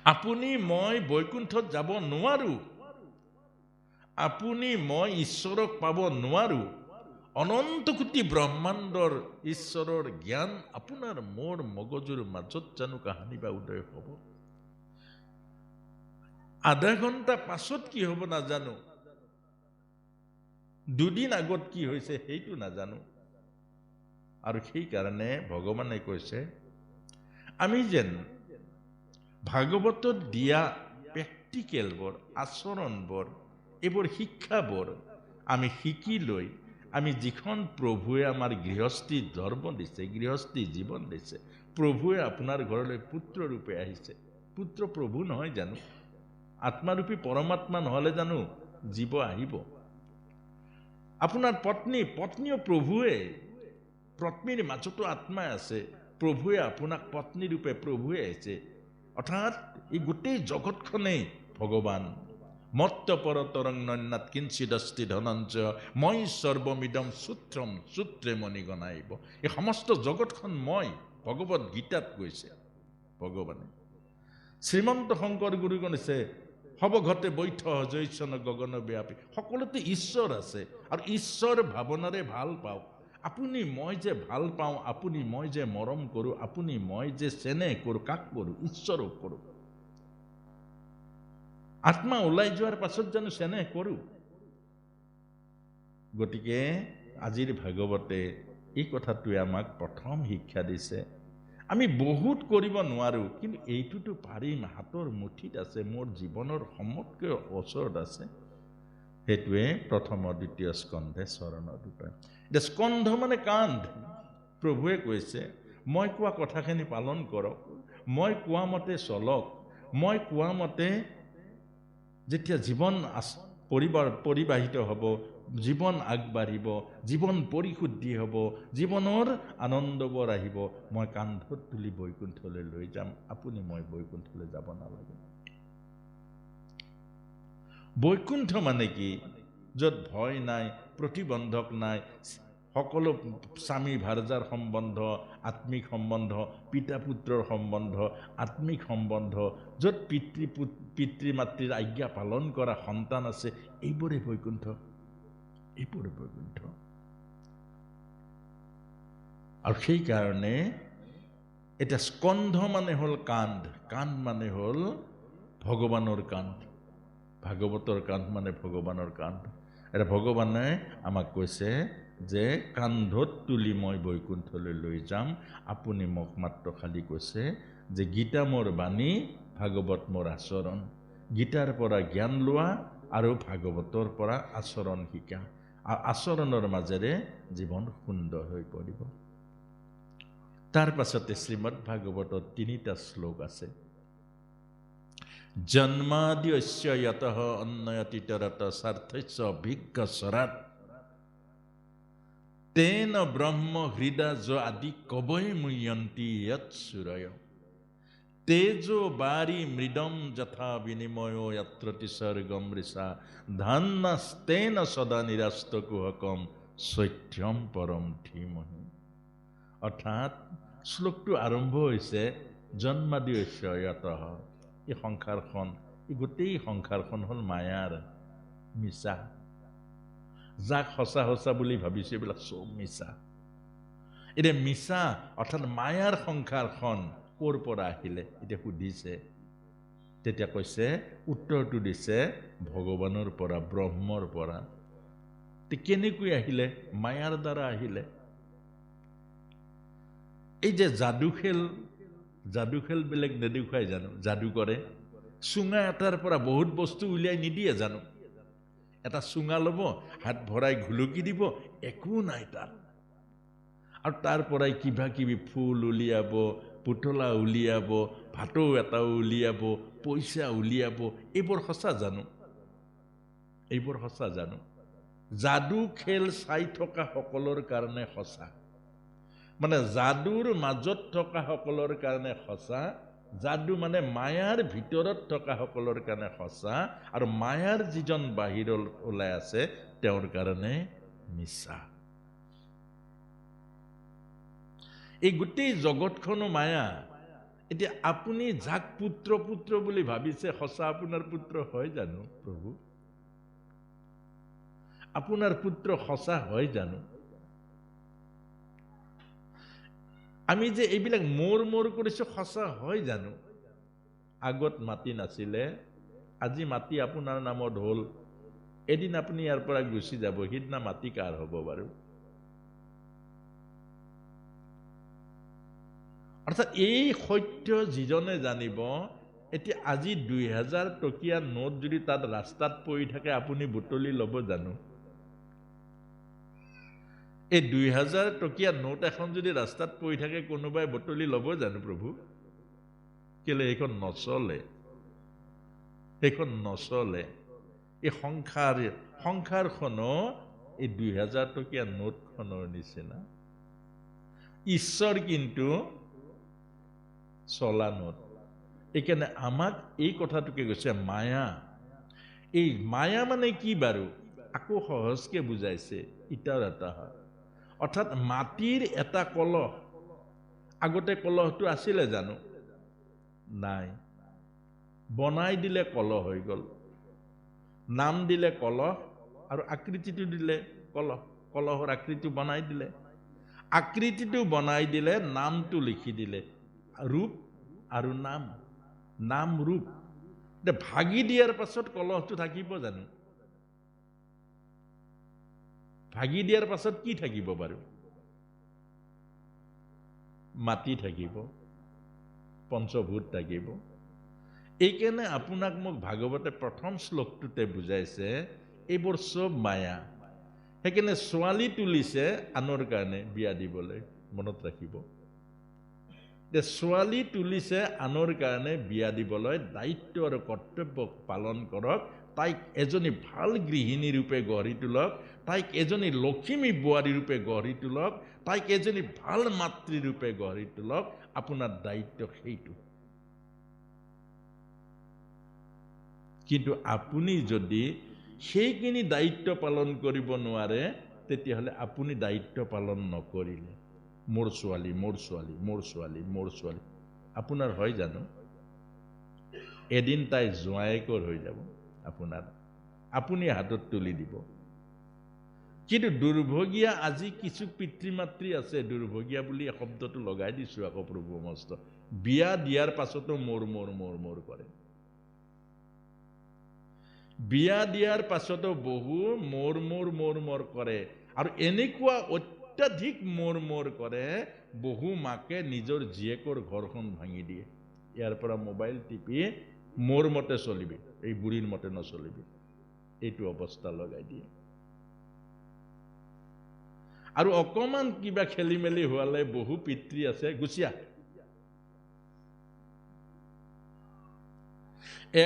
আপুনি মই বৈকুণ্ঠত যাব নোৱাৰো, আপুনি মই ঈশ্বৰক পাব নোৱাৰো। অনন্ত কোটি ব্ৰহ্মাণ্ডৰ ঈশ্বৰৰ জ্ঞান আপোনাৰ মোৰ মগজুৰ মাজত জানো কাহানি বা উদয় হ'ব? আধা ঘণ্টা পাছত কি হ'ব নাজানো, দুদিন আগত কি হৈছে সেইটো নাজানো। আৰু সেইকাৰণে ভগৱানে কৈছে আমি যেন ভাগৱতত দিয়া প্ৰেক্টিকেলবোৰ, আচৰণবোৰ, এইবোৰ শিক্ষাবোৰ আমি শিকি লৈ আমি যিখন প্ৰভুৱে আমাৰ গৃহস্থী ধৰ্ম দিছে, গৃহস্থী জীৱন দিছে, প্ৰভুৱে আপোনাৰ ঘৰলৈ পুত্ৰ ৰূপে আহিছে। পুত্ৰ প্ৰভু নহয় জানো? আত্মাৰূপী পৰমাত্মা নহ'লে জানো জীৱ আহিব? আপোনাৰ পত্নীও প্ৰভুৱে, পত্নীৰ মাজতো আত্মা আছে। প্ৰভুৱে আপোনাক পত্নী ৰূপে প্ৰভুৱে আহিছে। অৰ্থাৎ এই গোটেই জগতখনেই ভগৱান। মত্ত পৰতৰং নন্যাত কিঞ্চিদস্তি ধনঞ্জয় মই সৰ্বমিদম সূত্ৰম সূত্ৰে মণিগণাইব। এই সমস্ত জগতখন মই, ভগৱত গীতাত কৈছে ভগৱানে। শ্ৰীমন্ত শংকৰ গুৰু গণিছে সবঘতে বৈঠ জৈচন গগন ব্যাপী। সকলোতে ঈশ্বৰ আছে আৰু ঈশ্বৰ ভাৱনাৰে ভাল পাওঁ। আপুনি মই যে ভাল পাওঁ, আপুনি মই যে মৰম কৰোঁ, আপুনি মই যে চেনেহ কৰোঁ, কাক কৰোঁ? ঈশ্বৰক কৰোঁ। আত্মা ওলাই যোৱাৰ পাছত জানো চেনেহ কৰোঁ? গতিকে আজিৰ ভাগৱতে এই কথাটোৱে আমাক প্ৰথম শিক্ষা দিছে। আমি বহুত কৰিব নোৱাৰো, কিন্তু এইটোতো পাৰিম, হাতৰ মুঠিত আছে, মোৰ জীৱনৰ সমতকৈ ওচৰত আছে। সেইটোৱে প্ৰথম দ্বিতীয় স্কন্ধে চৰণৰ ৰূপায়ণ। এতিয়া স্কন্ধ মানে কান্ধ। প্ৰভুৱে কৈছে মই কোৱা কথাখিনি পালন কৰক, মই কোৱা মতে চলক, মই কোৱা মতে যেতিয়া জীৱন পৰিবাহিত হ'ব, জীৱন আগবাঢ়িব, জীৱন পৰিশুদ্ধি হ'ব, জীৱনৰ আনন্দবোৰ আহিব, মই কান্ধত তুলি বৈকুণ্ঠলৈ লৈ যাম। আপুনি মই বৈকুণ্ঠলৈ যাব নালাগে। বৈকুণ্ঠ মানে কি? য'ত ভয় নাই, প্ৰতিবন্ধক নাই, সকলো স্বামী ভাৰ্যাৰ সম্বন্ধ, আত্মিক সম্বন্ধ, পিতা পুত্ৰৰ সম্বন্ধ, আত্মিক সম্বন্ধ, য'ত পিতৃ মাতৃৰ আজ্ঞা পালন কৰা সন্তান আছে, এইবোৰে বৈকুণ্ঠ। এইবোৰে বৈকুণ্ঠ। আৰু সেইকাৰণে এতিয়া স্কন্ধ মানে হ'ল কান্ধ, কান্ধ মানে হ'ল ভগৱানৰ কান্ধ, ভাগৱতৰ কান্ধ মানে ভগৱানৰ কান্ধ। এটা ভগৱানে আমাক কৈছে যে কান্ধত তুলি মই বৈকুণ্ঠলৈ লৈ যাম, আপুনি মোক মাত্ৰ খালি কৈছে যে গীতা মোৰ বাণী, ভাগৱত মোৰ আচৰণ। গীতাৰ পৰা জ্ঞান লোৱা আৰু ভাগৱতৰ পৰা আচৰণ শিকা। আচৰণৰ মাজেৰে জীৱন সুন্দৰ হৈ পৰিব। তাৰ পাছতে শ্ৰীমদ ভাগৱতত 3টা শ্লোক আছে। জন্মাদ্যস্য য়তঃ অন্যয়তিতৰতঃ স্বাৰ্থস্য অভিজ্ঞ স্বৰাট তেন ব্ৰহ্ম হৃদা য আদি কবয়ে মুহ্যন্তি য়ৎ সুৰয় তেজো বাৰি মৃদম যথা বিনিময় যত্ৰতি স্বৰ্গম ঋষা ধান্নাস্তেন সদা নিৰাস্ত কুহকম সত্যম পৰম ধীমহি। অৰ্থাৎ শ্লোকটো আৰম্ভ হৈছে জন্মাদ্যস্য য়তঃ। এই সংসাৰখন, এই গোটেই সংসাৰখন হ'ল মায়াৰ, মিছা। যাক সঁচা সঁচা বুলি ভাবিছে এইবিলাক চব মিছা। এতিয়া মিছা অৰ্থাৎ মায়াৰ সংসাৰখন ক'ৰ পৰা আহিলে? এতিয়া সুধিছে, তেতিয়া কৈছে, উত্তৰটো দিছে ভগৱানৰ পৰা, ব্ৰহ্মৰ পৰা। কেনেকৈ আহিলে? মায়াৰ দ্বাৰা আহিলে। এই যে যাদু খেল বেলেগ নেদেখুৱাই জানো? যাদু কৰে, চুঙা এটাৰ পৰা বহুত বস্তু উলিয়াই নিদিয়ে জানো? এটা চুঙা ল'ব, হাত ভৰাই ঘুলকি দিব, একো নাই তাত, আৰু তাৰ পৰাই কিবা কিবি ফুল উলিয়াব, পুতলা উলিয়াব, ভাটৌ এটাও উলিয়াব, পইচা উলিয়াব। এইবোৰ সঁচা জানো? এইবোৰ সঁচা জানো? যাদু খেল চাই থকা সকলৰ কাৰণে সঁচা, মানে যাদুৰ মাজত থকা সকলৰ কাৰণে সঁচা। যাদু মানে মায়াৰ ভিতৰত থকা সকলৰ কাৰণে সঁচা, আৰু মায়াৰ যিজন বাহিৰত ওলাই আছে তেওঁৰ কাৰণে মিছা। এই গোটেই জগতখনো মায়া। এতিয়া আপুনি যাক পুত্ৰ পুত্ৰ বুলি ভাবিছে সঁচা আপোনাৰ পুত্ৰ হয় জানো প্ৰভু? আপোনাৰ পুত্ৰ সঁচা হয় জানো? আমি যে এইবিলাক মোৰ কৰিছো সঁচা হয় জানো? আগত মাটি নাছিলে, আজি মাটি আপোনাৰ নামত হ'ল, এদিন আপুনি ইয়াৰ পৰা গুচি যাব, সিদিনা মাটি কাৰ হ'ব বাৰু? অৰ্থাৎ এই সত্য যিজনে জানিব, এতিয়া আজি 2000 টকীয়া নোট যদি তাত ৰাস্তাত পৰি থাকে আপুনি বুটলি ল'ব জানো? এই 2000 টকীয়া নোট এখন যদি ৰাস্তাত পৰি থাকে কোনোবাই বুটলি ল'ব জানো প্ৰভু? কেলে এইখন নচলে, সেইখন নচলে। এই সংসাৰখনো এই 2000 টকীয়া নোটখনৰ নিচিনা। ঈশ্বৰ কিন্তু চলা নোট। এইকাৰণে আমাক এই কথাটোকে কৈছে মায়া। এই মায়া মানে কি বাৰু? আকৌ সহজকে বুজাইছে, ইটাৰ এটা হয়। অৰ্থাৎ মাটিৰ এটা কলহ, আগতে কলহটো আছিলে জানো? নাই। বনাই দিলে কলহ হৈ গ'ল, নাম দিলে কলহ আৰু আকৃতিটো দিলে কলহ, কলহৰ আকৃতি বনাই দিলে, আকৃতিটো বনাই দিলে, নামটো লিখি দিলে, ৰূপ আৰু নাম, নাম ৰূপ। এতিয়া ভাগি দিয়াৰ পাছত কলহটো থাকিব জানো? ভাগি দিয়াৰ পাছত কি থাকিব বাৰু? মাটি থাকিব, পঞ্চভূত থাকিব। এইকাৰণে আপোনাক মোক ভাগৱতে প্ৰথম শ্লোকটোতে বুজাইছে এইবোৰ চব মায়া। সেইকাৰণে ছোৱালী তুলিছে আনৰ কাৰণে বিয়া দিবলৈ, মনত ৰাখিব। ছোৱালী তুলিছে আনৰ কাৰণে বিয়া দিবলৈ, দায়িত্ব আৰু কৰ্তব্য পালন কৰক, তাইক এজনী ভাল গৃহিণী ৰূপে গঢ়ি তোলক, তাইক এজনী লখিমী বোৱাৰী ৰূপে গঢ়ি তোলক, তাইক এজনী ভাল মাতৃ ৰূপে গঢ়ি তোলক। আপোনাৰ দায়িত্ব সেইটো। কিন্তু আপুনি যদি সেইখিনি দায়িত্ব পালন কৰিব নোৱাৰে, তেতিয়াহ'লে আপুনি দায়িত্ব পালন নকৰিলে। মোৰ ছোৱালী, মোৰ ছোৱালী, মোৰ ছোৱালী, মোৰ ছোৱালী। আপোনাৰ হয় জানো? এদিন তাই জোঁৱায়েকৰ হৈ যাব আপোনাৰ, আপুনি হাতত তুলি দিব। কিন্তু দুৰ্ভগীয়া আজি কিছু পিতৃ মাতৃ আছে, দুৰ্ভগীয়া বুলি শব্দটো লগাই দিছো আকৌ প্ৰভু মস্ত, বিয়া দিয়াৰ পাছতো মোৰ কৰে। বিয়া দিয়াৰ পাছতো বহু মোৰ কৰে, আৰু এনেকুৱা অত্যাধিক মোৰ কৰে, বহু মাকে নিজৰ জীয়েকৰ ঘৰখন ভাঙি দিয়ে। ইয়াৰ পৰা মোবাইল টিপি মোৰ মতে চলিবি, এই বুঢ়ীৰ মতে নচলিবি, এইটো অৱস্থা লগাই দিয়ে। আৰু অকমান কিবা খেলি মেলি হোৱালে বহু পিতৃ আছে, গুচিয়া।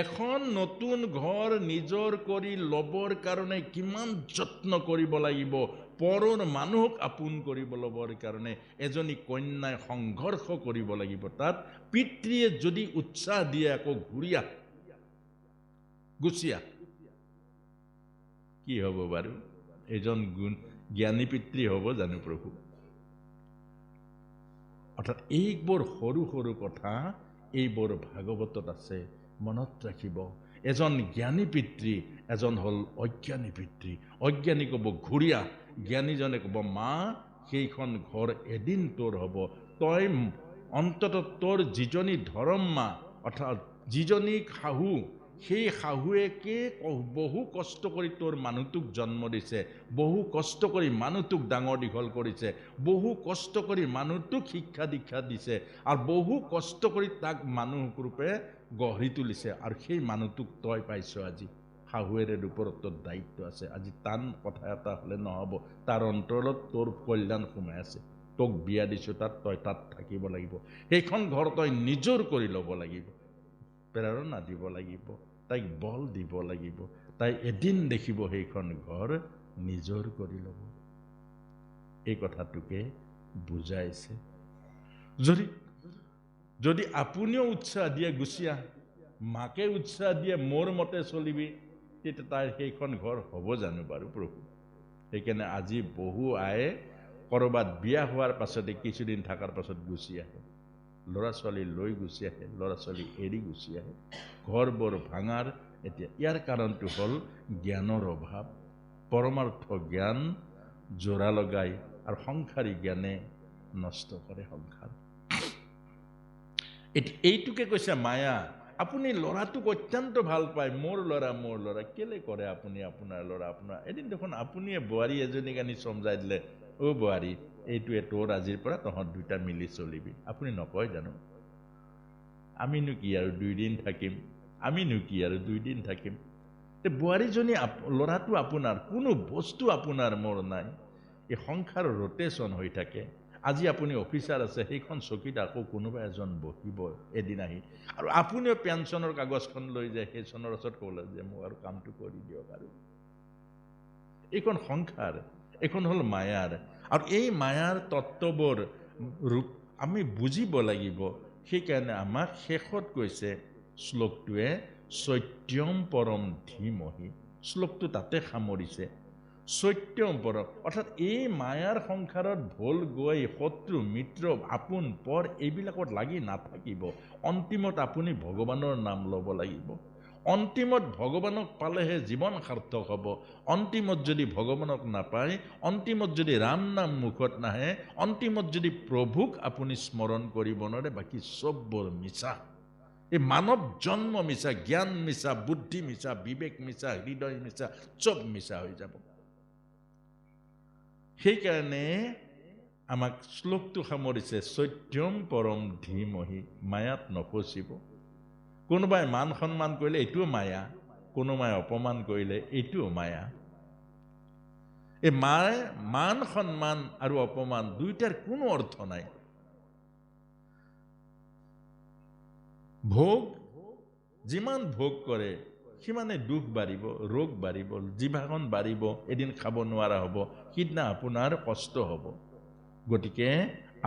এখন নতুন ঘৰ নিজৰ কৰি ল'বৰ কাৰণে কিমান যত্ন কৰিব লাগিব, পৰৰ মানুহক আপোন কৰিব ল'বৰ কাৰণে এজনী কন্যাই সংঘৰ্ষ কৰিব লাগিব। তাত পিতৃয়ে যদি উৎসাহ দিয়ে আকৌ ঘূৰিয়া, গুচিয়া, কি হ'ব বাৰু? এজন জ্ঞানী পিতৃ হ'ব জানো প্ৰভু? অৰ্থাৎ এইবোৰ সৰু সৰু কথা, এইবোৰ ভাগৱতত আছে, মনত ৰাখিব। এজন জ্ঞানী পিতৃ, এজন হ'ল অজ্ঞানী পিতৃ। অজ্ঞানী ক'ব ঘূৰিয়া, জ্ঞানীজনে ক'ব মা, সেইখন ঘৰ এদিন তোৰ হ'ব। তই অন্তত তোৰ যিজনী ধৰম্মা, অৰ্থাৎ যিজনী শাহু, সেই শাহুৱেকে বহু কষ্ট কৰি তোৰ মানুহটোক জন্ম দিছে, বহু কষ্ট কৰি মানুহটোক ডাঙৰ দীঘল কৰিছে, বহু কষ্ট কৰি মানুহটোক শিক্ষা দীক্ষা দিছে, আৰু বহু কষ্ট কৰি তাক মানুহ ৰূপে গঢ়ি তুলিছে, আৰু সেই মানুহটোক তই পাইছ আজি। শাহুৱেৰে ওপৰত তোৰ দায়িত্ব আছে। আজি টান কথা এটা হ'লে নহ'ব, তাৰ অন্তৰত তোৰ কল্যাণ সোমাই আছে। তোক বিয়া দিছো তাত, তই তাত থাকিব লাগিব, সেইখন ঘৰ তই নিজৰ কৰি ল'ব লাগিব, প্ৰেৰণা দিব লাগিব, তাইক বল দিব লাগিব, তাই এদিন দেখিব সেইখন ঘৰ নিজৰ কৰি ল'ব। এই কথাটোকে বুজাইছে। যদি আপুনিও উৎসাহ দিয়ে গুচিয়া, মাকে উৎসাহ দিয়ে মোৰ মতে চলিবি, তেতিয়া তাইৰ সেইখন ঘৰ হ'ব জানো বাৰু প্ৰভু? সেইকাৰণে আজি বহু আয়ে কৰবাত বিয়া হোৱাৰ পাছতে কিছুদিন থকাৰ পাছত গুচি আহে। ল'ৰা ছোৱালী লৈ গুচি আহে, ল'ৰা ছোৱালী এৰি গুচি আহে, ঘৰবোৰ ভাঙাৰ। এতিয়া ইয়াৰ কাৰণটো হ'ল জ্ঞানৰ অভাৱ। পৰমাৰ্থ জ্ঞান জোৰা লগাই আৰু সংসাৰী জ্ঞানে নষ্ট কৰে সংসাৰ। এইটোকে কৈছে মায়া। আপুনি ল'ৰাটোক অত্যন্ত ভাল পায়, মোৰ ল'ৰা কেলে কৰে আপুনি আপোনাৰ ল'ৰা আপোনাৰ। এদিন দেখোন আপুনিয়ে বোৱাৰী এজনীক আনি চমজাই দিলে, অ বোৱাৰী এইটোৱে তোৰ, আজিৰ পৰা তহঁত দুটা মিলি চলিবি। আপুনি নকয় জানো, আমিনো কি আৰু 2 দিন থাকিম, আমিনো কি আৰু 2 দিন থাকিম। বোৱাৰীজনী ল'ৰাটো আপোনাৰ, কোনো বস্তু আপোনাৰ মোৰ নাই। এই সংসাৰ ৰোটেশ্যন হৈ থাকে। আজি আপুনি অফিচাৰ আছে, সেইখন চকীত আকৌ কোনোবা এজন বহিব এদিন আহি, আৰু আপুনিও পেঞ্চনৰ কাগজখন লৈ যায় সেইজনৰ ওচৰত ক'লে যে মোক আৰু কামটো কৰি দিয়ক। আৰু এইখন সংসাৰ, এইখন হ'ল মায়াৰ। আৰু এই মায়াৰ তত্ত্ববোৰ ৰূপ আমি বুজিব লাগিব। সেইকাৰণে আমাক শেষত কৈছে শ্লোকটোৱে, সত্যম পৰম ধীমহি। শ্লোকটো তাতে সামৰিছে, সত্যম পৰম, অৰ্থাৎ এই মায়াৰ সংসাৰত ভুল গৈ শত্ৰু মিত্ৰ আপোন পৰ এইবিলাকত লাগি নাথাকিব। অন্তিমত আপুনি ভগৱানৰ নাম ল'ব লাগিব। অন্তিমত ভগৱানক পালেহে জীৱন সাৰ্থক হ'ব। অন্তিমত যদি ভগৱানক নাপায়, অন্তিমত যদি ৰাম নাম মুখত নাহে, অন্তিমত যদি প্ৰভুক আপুনি স্মৰণ কৰিব নোৱাৰে, বাকী চববোৰ মিছা। এই মানৱ জন্ম মিছা, জ্ঞান মিছা, বুদ্ধি মিছা, বিবেক মিছা, হৃদয় মিছা, চব মিছা হৈ যাব। সেইকাৰণে আমাক শ্লোকটো সামৰিছে, সত্যম পৰম ধীমহি। মায়াত নফচিব। কোনোবাই মান সন্মান কৰিলে এইটোও মায়া, কোনোবাই অপমান কৰিলে এইটোও মায়া। এই মান সন্মান আৰু অপমান দুইটাৰ কোনো অৰ্থ নাই। ভোগ যিমান ভোগ কৰে সিমানে দুখ বাঢ়িব, ৰোগ বাঢ়িব, জিভাখন বাঢ়িব, এদিন খাব নোৱাৰা হ'ব, সিদিনা আপোনাৰ কষ্ট হ'ব। গতিকে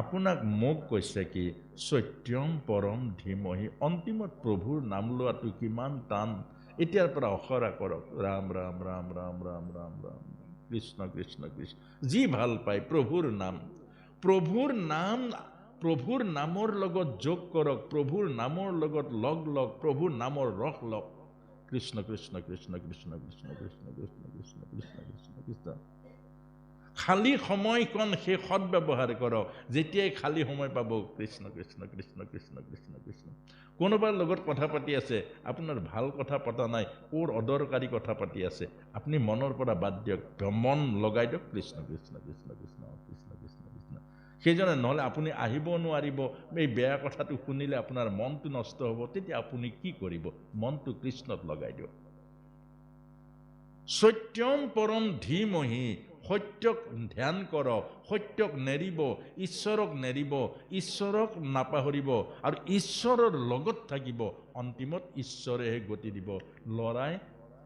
আপোনাক মোক কৈছে কি, সত্যম পৰম ধীমহি। অন্তিমত প্ৰভুৰ নাম লোৱাটো কিমান টান। এতিয়াৰ পৰা অখৰা কৰক, ৰাম ৰাম ৰাম ৰাম ৰাম ৰাম ৰাম কৃষ্ণ কৃষ্ণ কৃষ্ণ। যি ভাল পায় প্ৰভুৰ নাম, প্ৰভুৰ নামৰ লগত যোগ কৰক, প্ৰভুৰ নামৰ লগত লগ প্ৰভুৰ নামৰ ৰস লওক। কৃষ্ণ কৃষ্ণ কৃষ্ণ কৃষ্ণ কৃষ্ণ কৃষ্ণ কৃষ্ণ কৃষ্ণ কৃষ্ণ কৃষ্ণ কৃষ্ণ। খালী সময়কণ সেই সৎব্যৱহাৰ কৰক। যেতিয়াই খালী সময় পাব, কৃষ্ণ কৃষ্ণ কৃষ্ণ কৃষ্ণ কৃষ্ণ কৃষ্ণ। কোনোবাৰ লগত কথা পাতি আছে, আপোনাৰ ভাল কথা পতা নাই, ক'ৰ অদৰকাৰী কথা পাতি আছে, আপুনি মনৰ পৰা বাদ দিয়ক, মন লগাই দিয়ক কৃষ্ণ কৃষ্ণ কৃষ্ণ কৃষ্ণ কৃষ্ণ কৃষ্ণ কৃষ্ণ। সেইজনে নহ'লে আপুনি আহিব নোৱাৰিব, এই বেয়া কথাটো শুনিলে আপোনাৰ মনটো নষ্ট হ'ব। তেতিয়া আপুনি কি কৰিব, মনটো কৃষ্ণত লগাই দিয়ক। সত্যম পৰম ধীমহি। সত্যক ধ্যান কৰক, সত্যক নেৰিব, ঈশ্বৰক নেৰিব, ঈশ্বৰক নাপাহৰিব, আৰু ঈশ্বৰৰ লগত থাকিব। অন্তিমত ঈশ্বৰেহে গতি দিব। ল'ৰাই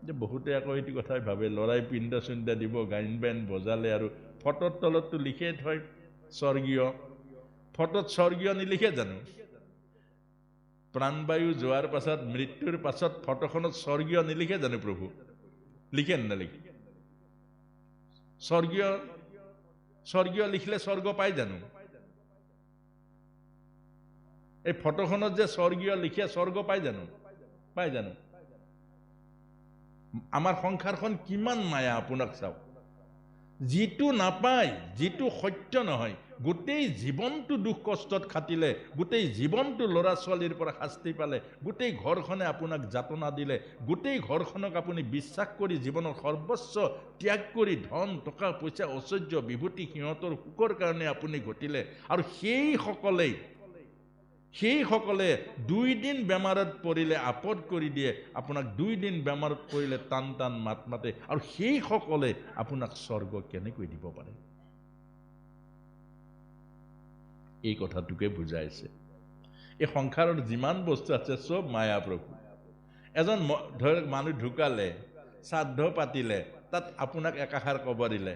যে বহুতে আকৌ এইটো কথাই ভাবে, ল'ৰাই পিন্ধা চিন্ধা দিব, গায়ন বায়ন বজালে আৰু ফটোৰ তলততো লিখে থয় স্বৰ্গীয়। ফটোত স্বৰ্গীয় নিলিখে জানো? প্ৰাণবায়ু যোৱাৰ পাছত, মৃত্যুৰ পাছত ফটোখনত স্বৰ্গীয় নিলিখে জানো প্ৰভু? লিখে নালিখে? স্বৰ্গীয় লিখিলে স্বৰ্গ পায় জানো? এই ফটোখনত যে স্বৰ্গীয় লিখে, স্বৰ্গ পায় জানো? পায় জানো? আমাৰ সংসাৰখন কিমান মায়া আপোনাক চাওক। যিটো নাপায়, যিটো সত্য নহয়, গোটেই জীৱনটো দুখ কষ্টত খাটিলে, গোটেই জীৱনটো ল'ৰা ছোৱালীৰ পৰা শাস্তি পালে, গোটেই ঘৰখনে আপোনাক যাতনা দিলে, গোটেই ঘৰখনক আপুনি বিশ্বাস কৰি জীৱনৰ সৰ্বস্ব ত্যাগ কৰি ধন টকা পইচা ঐশ্বৰ্য বিভূতি সিহঁতৰ সুখৰ কাৰণে আপুনি ঘটিলে, আৰু সেইসকলে 2 দিন বেমাৰত পৰিলে আপদ কৰি দিয়ে, আপোনাক 2 দিন বেমাৰত পৰিলে টান টান মাত মাতে, আৰু সেইসকলে আপোনাক স্বৰ্গ কেনেকৈ দিব পাৰে? এই কথাটোকে বুজাইছে। এই সংসাৰৰ যিমান বস্তু আছে চব মায়া প্ৰভু। এজন ধৰক মানুহ ঢুকালে, শ্ৰাদ্ধ পাতিলে, তাত আপোনাক একাষাৰ ক'ব দিলে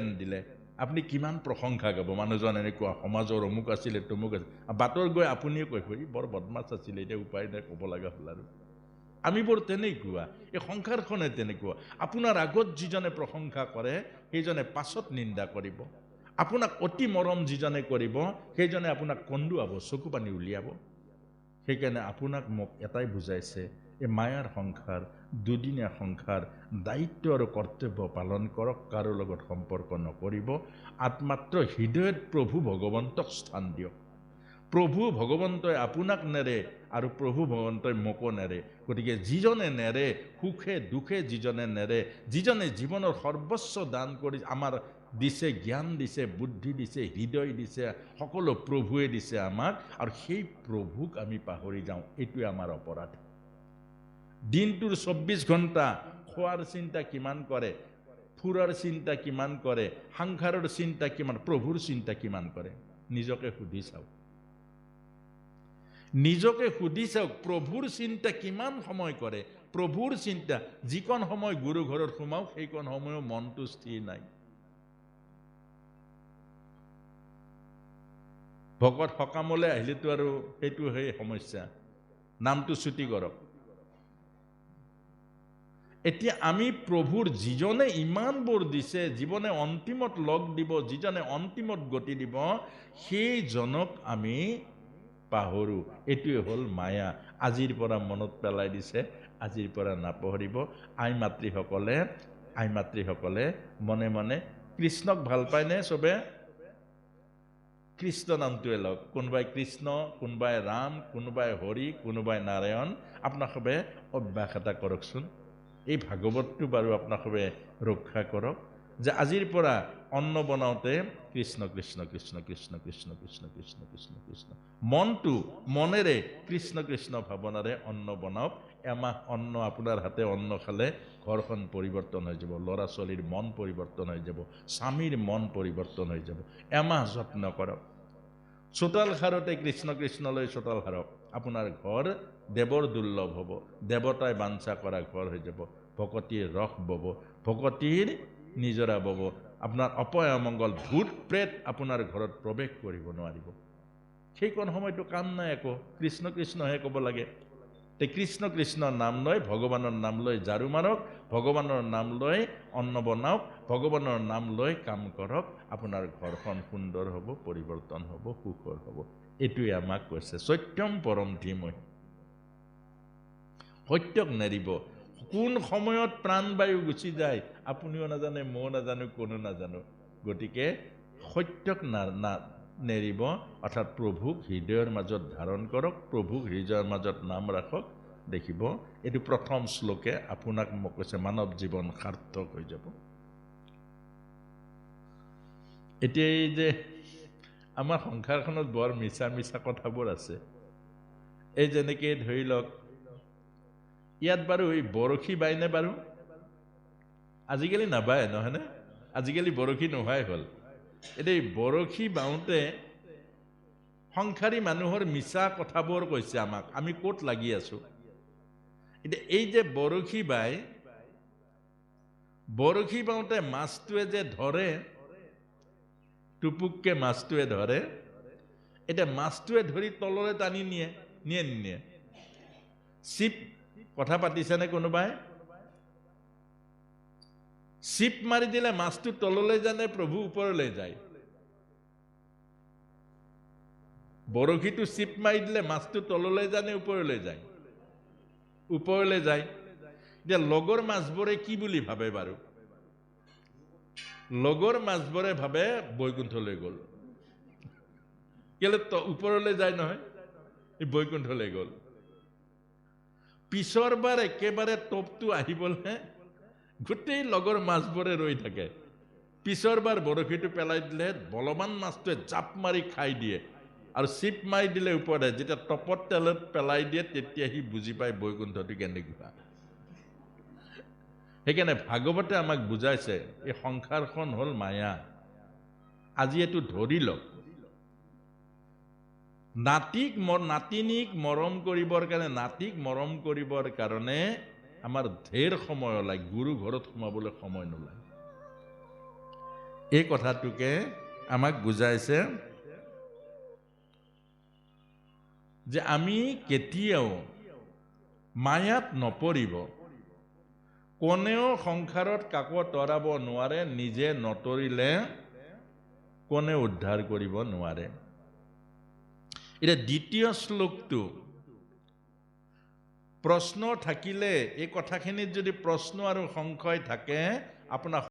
নিদিলে, আপুনি কিমান প্ৰশংসা গাব, মানুহজন এনেকুৱা সমাজৰ অমুক আছিলে তমুক আছিল। বাটৰ গৈ আপুনিও কৈ বৰ বদমাছ আছিলে, এতিয়া উপায় নাই ক'ব লগা হ'ল। আৰু আমি বৰ তেনেকুৱা, এই সংসাৰখনে তেনেকুৱা। আপোনাৰ আগত যিজনে প্ৰশংসা কৰে সেইজনে পাছত নিন্দা কৰিব, আপোনাক অতি মৰম যিজনে কৰিব সেইজনে আপোনাক কন্দুৱাব, চকু পানী উলিয়াব। সেইকাৰণে আপোনাক মোক এটাই বুজাইছে, এই মায়াৰ সংসাৰ, দুদিনীয়া সংসাৰ, দায়িত্ব আৰু কৰ্তব্য পালন কৰক, কাৰো লগত সম্পৰ্ক নকৰিব, মাত্ৰ হৃদয়ত প্ৰভু ভগৱন্তক স্থান দিয়ক। প্ৰভু ভগৱন্তই আপোনাক নেৰে আৰু প্ৰভু ভগৱন্তই মোকো নেৰে। গতিকে যিজনে নেৰে, সুখে দুখে যিজনে নেৰে, যিজনে জীৱনৰ সৰ্বস্ব দান কৰি আমাৰ দিছে, জ্ঞান দিছে, বুদ্ধি দিছে, হৃদয় দিছে, সকলো প্ৰভুৱে দিছে আমাক, আৰু সেই প্ৰভুক আমি পাহৰি যাওঁ। এইটোৱে আমাৰ অপৰাধ। দিনটোৰ 24 ঘণ্টা খোৱাৰ চিন্তা কিমান কৰে, ফুৰাৰ চিন্তা কিমান কৰে, সংসাৰৰ চিন্তা কিমান, প্ৰভুৰ চিন্তা কিমান কৰে? নিজকে সুধি চাওক, নিজকে সুধি চাওক, প্ৰভুৰ চিন্তা কিমান সময় কৰে? প্ৰভুৰ চিন্তা যিকণ সময় গুৰু ঘৰত সোমাওক, সেইকণ সময়ো মনটো স্থিৰ নাই। ভকত সকামলৈ আহিলেতো আৰু সেইটো সেই সমস্যা, নামটো ছুটি কৰক। এতিয়া আমি প্ৰভুৰ যিজনে ইমানবোৰ দিছে, জীৱনে অন্তিমত লগ দিব, যিজনে অন্তিমত গতি দিব, সেইজনক আমি পাহৰো। এইটোৱে হ'ল মায়া। আজিৰ পৰা মনত পেলাই দিছে, আজিৰ পৰা নাপাহৰিব। আই মাতৃসকলে মনে মনে কৃষ্ণক ভাল পায়নে? চবে কৃষ্ণ নামটোৱে লওক। কোনোবাই কৃষ্ণ, কোনোবাই ৰাম, কোনোবাই হৰি, কোনোবাই নাৰায়ণ। আপোনালোকে অভ্যাস এটা কৰকচোন, এই ভাগৱতটো বাৰু আপোনালোকে ৰক্ষা কৰক, যে আজিৰ পৰা অন্ন বনাওঁতে কৃষ্ণ কৃষ্ণ কৃষ্ণ কৃষ্ণ কৃষ্ণ কৃষ্ণ কৃষ্ণ কৃষ্ণ কৃষ্ণ, মনটো মনেৰে কৃষ্ণ কৃষ্ণ ভাৱনাৰে অন্ন বনাওক। এমাহ অন্ন আপোনাৰ হাতে অন্ন খালে ঘৰখন পৰিৱৰ্তন হৈ যাব, ল'ৰা ছোৱালীৰ মন পৰিৱৰ্তন হৈ যাব, স্বামীৰ মন পৰিৱৰ্তন হৈ যাব। এমাহ যত্ন কৰক। চোতাল সাৰোঁতে কৃষ্ণ কৃষ্ণলৈ চোতাল সাৰক, আপোনাৰ ঘৰ দেৱৰ দুৰ্লভ হ'ব, দেৱতাই বাঞ্ছা কৰা ঘৰ হৈ যাব। ভকতিৰ ৰস বব, ভকতিৰ নিজৰা বব। আপোনাৰ অপয় অমংগল, ভূত প্ৰেত আপোনাৰ ঘৰত প্ৰৱেশ কৰিব নোৱাৰিব। সেইকণ সময়তো কাম নাই একো, কৃষ্ণ কৃষ্ণহে ক'ব লাগে। তে কৃষ্ণ কৃষ্ণ নাম লৈ, ভগৱানৰ নাম লৈ ঝাৰু মাৰক, ভগৱানৰ নাম লৈ অন্ন বনাওক, ভগৱানৰ নাম লৈ কাম কৰক। আপোনাৰ ঘৰখন সুন্দৰ হ'ব, পৰিৱৰ্তন হ'ব, সুখৰ হ'ব। এইটোৱে আমাক কৈছে সত্যম পৰম ধীমহি। সত্যক নেৰিব। কোন সময়ত প্ৰাণবায়ু গুচি যায় আপুনিও নাজানে, ময়ো নাজানো, কোনো নাজানো। গতিকে সত্যক নেৰিব, অৰ্থাৎ প্ৰভুক হৃদয়ৰ মাজত ধাৰণ কৰক, প্ৰভুক হৃদয়ৰ মাজত নাম ৰাখক। দেখিব এইটো প্ৰথম শ্লোকে আপোনাক মোক কৈছে মানৱ জীৱন সাৰ্থক হৈ যাব। এতিয়া এই যে আমাৰ সংসাৰখনত বৰ মিছা মিছা কথাবোৰ আছে। এই যেনেকে ধৰি লওক, ইয়াত বাৰু এই বৰশী বাইনে বাৰু? আজিকালি নাবায় নহয়নে? আজিকালি বৰশী নোহোৱাই হ'ল। এতিয়া এই বৰশী বাওঁতে সংসাৰী মানুহৰ মিছা কথাবোৰ কৈছে আমাক, আমি ক'ত লাগি আছো। এতিয়া এই যে বৰশী বাই, বৰশী বাওঁতে মাছটোৱে যে ধৰে, টুপুককে মাছটোৱে ধৰে, এতিয়া মাছটোৱে ধৰি তললৈ টানি নিয়ে, নিয়ে নিয়ে। চিপ কথা পাতিছেনে কোনোবাই? চিপ মাৰি দিলে মাছটো তললৈ জানে, প্ৰভু ওপৰলৈ যায়। বৰশীটো চিপ মাৰি দিলে মাছটো তললৈ জানে, ওপৰলৈ যায়, ওপৰলৈ যায়। এতিয়া লগৰ মাছবোৰে কি বুলি ভাবে বাৰু? লগৰ মাছবোৰে ভাবে বৈকুণ্ঠলৈ গ'ল। কেলে ওপৰলৈ যায় নহয়, বৈকুণ্ঠলৈ গ'ল। পিছৰ বাৰ একেবাৰে টপটো আহিবলে গোটেই লগৰ মাছবোৰে ৰৈ থাকে। পিছৰ বাৰ বৰশীটো পেলাই দিলে বলৱান মাছটোৱে জাপ মাৰি খাই দিয়ে, আৰু চিপ মাৰি দিলে ওপৰতে। যেতিয়া টপত তেলত পেলাই দিয়ে তেতিয়া সি বুজি পায় বৈকুণ্ঠটো কেনেকুৱা। সেইকাৰণে ভাগৱতে আমাক বুজাইছে এই সংসাৰখন হ'ল মায়া। আজি এইটো ধৰি লওক। নাতিনীক মৰম কৰিবৰ কাৰণে, নাতিক মৰম কৰিবৰ কাৰণে আমাৰ ঢেৰ সময় ওলায়, গুৰু ঘৰত সোমাবলৈ সময় নোলায়। এই কথাটোকে আমাক বুজাইছে যে আমি কেতিয়াও মায়াত নপৰিব। কোনেও সংসাৰত কাকো তৰাব নোৱাৰে, নিজে নতৰিলে কোনে উদ্ধাৰ কৰিব নোৱাৰে। এতিয়া দ্বিতীয় শ্লোকটো প্ৰশ্ন থাকিলে, এই কথাখিনিত যদি প্ৰশ্ন আৰু সংশয় থাকে, আপোনাৰ